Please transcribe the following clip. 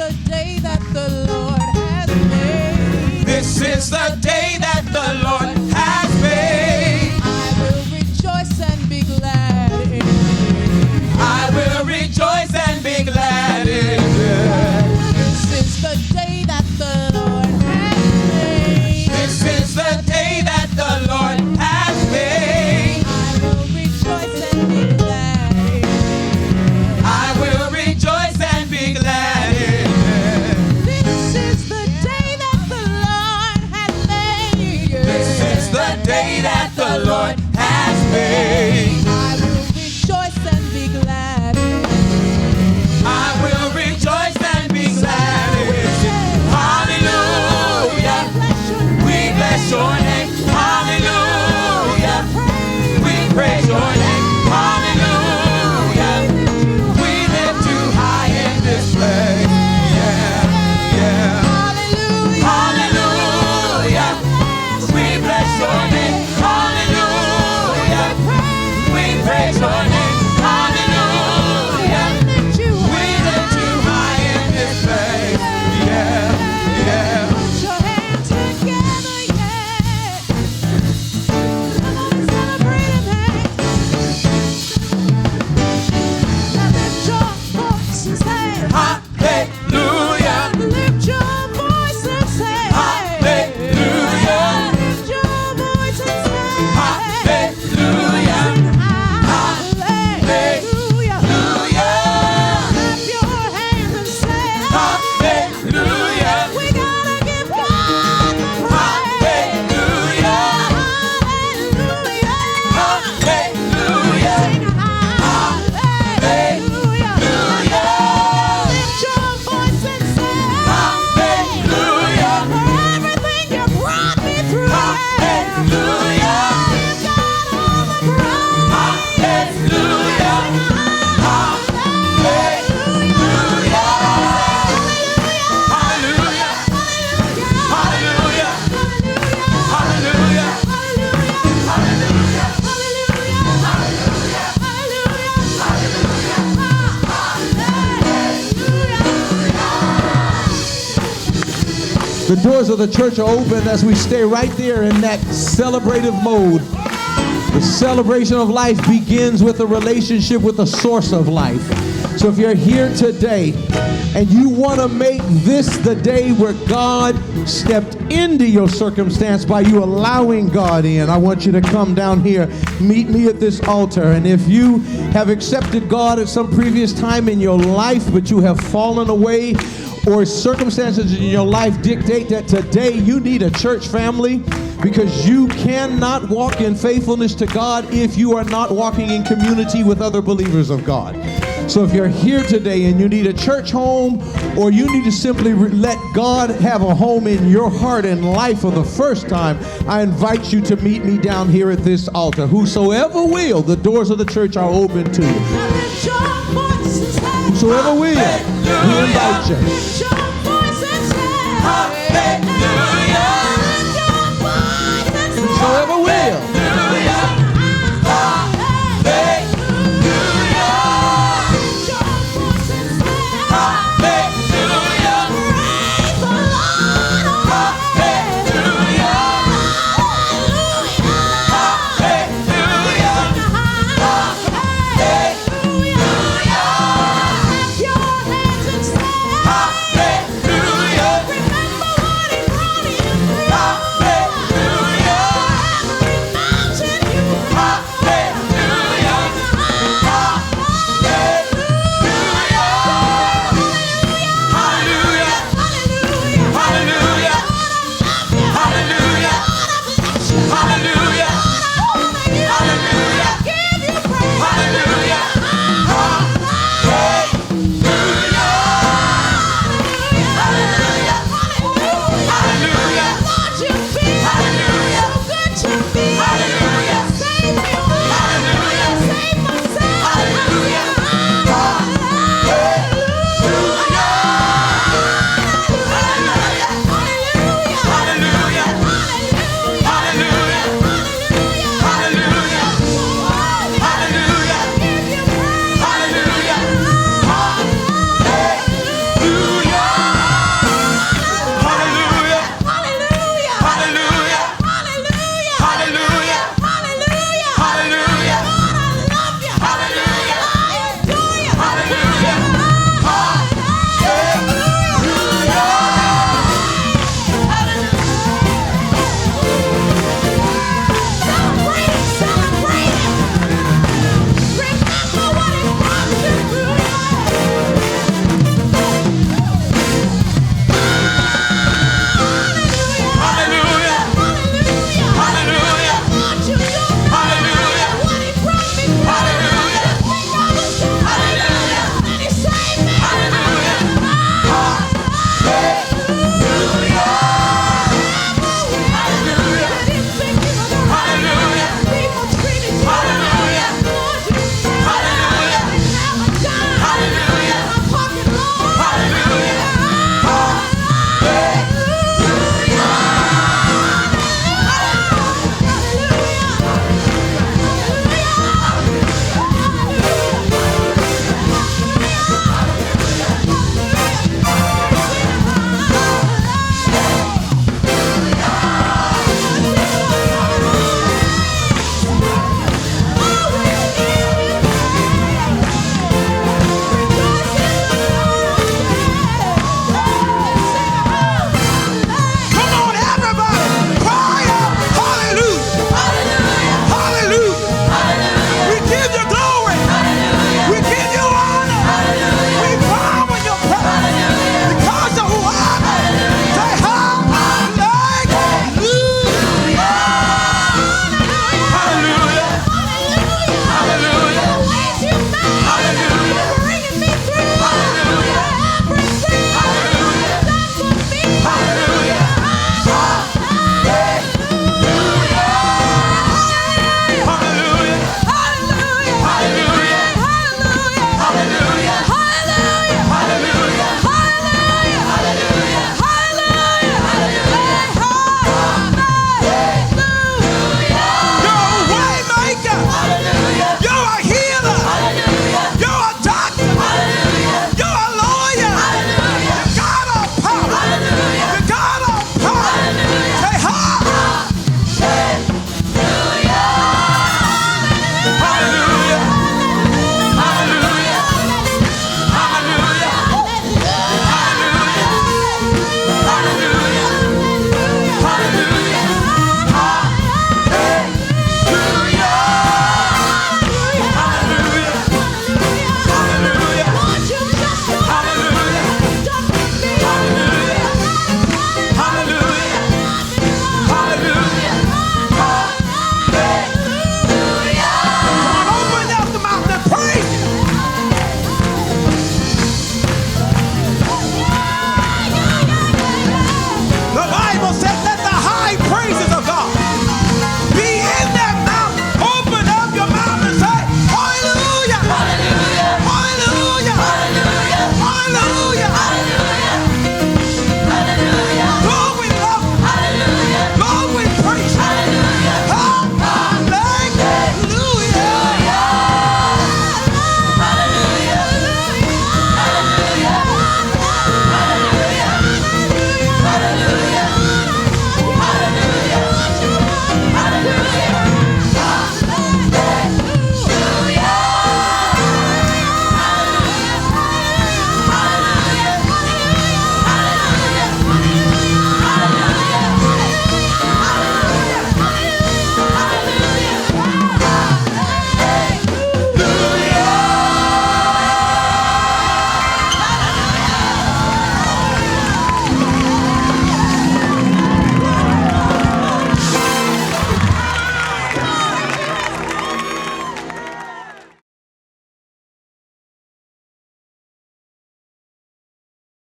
the day that the Lord has made. This is the day that the Lord has made. I will rejoice and be glad in it. I will rejoice and be glad in it. This is the day that the Lord has made. This is the day that the Lord has made. I will rejoice and be glad in it. I will rejoice and be glad in it. This is the day that the Lord has made. This is the day that the Lord has made. I will rejoice and be glad in it. I will rejoice and be glad in it. Hallelujah. We bless your name. Hallelujah. We praise your name. Hallelujah. We lift you high in this place. Yeah, yeah. Hallelujah. We bless your name. Hallelujah. We praise your name. Hallelujah. We lift you high in this place. Yeah, yeah. Put your hands together, yeah. Come on and celebrate him, hey. Now lift your voice and say, Hallelujah. lift your voice and say, Hallelujah. lift your voice and say, Hallelujah. hallelujah. Clap your hands and say, Hallelujah. we gotta give God the praise. Hallelujah. Hallelujah. Hallelujah. Sing hallelujah. Lift your voice and say, Hallelujah. for everything you brought me through. Hallelujah. Give God all the praise. Hallelujah. Hallelujah. Hallelujah. Hallelujah. The doors of the church are open as we stay right there in that celebrative mode. The celebration of life begins with a relationship with the source of life. So if you're here today and you want to make this the day where God stepped into your circumstance by you allowing God in, I want you to come down here, meet me at this altar. And if you have accepted God at some previous time in your life, but you have fallen away, or circumstances in your life dictate that today you need a church family, because you cannot walk in faithfulness to God if you are not walking in community with other believers of God. So if you're here today and you need a church home, or you need to simply let God have a home in your heart and life for the first time, I invite you to meet me down here at this altar. Whosoever will, the doors of the church are open to you. Lift your voice and say, Whosoever will, we invite you. lift your voice and say,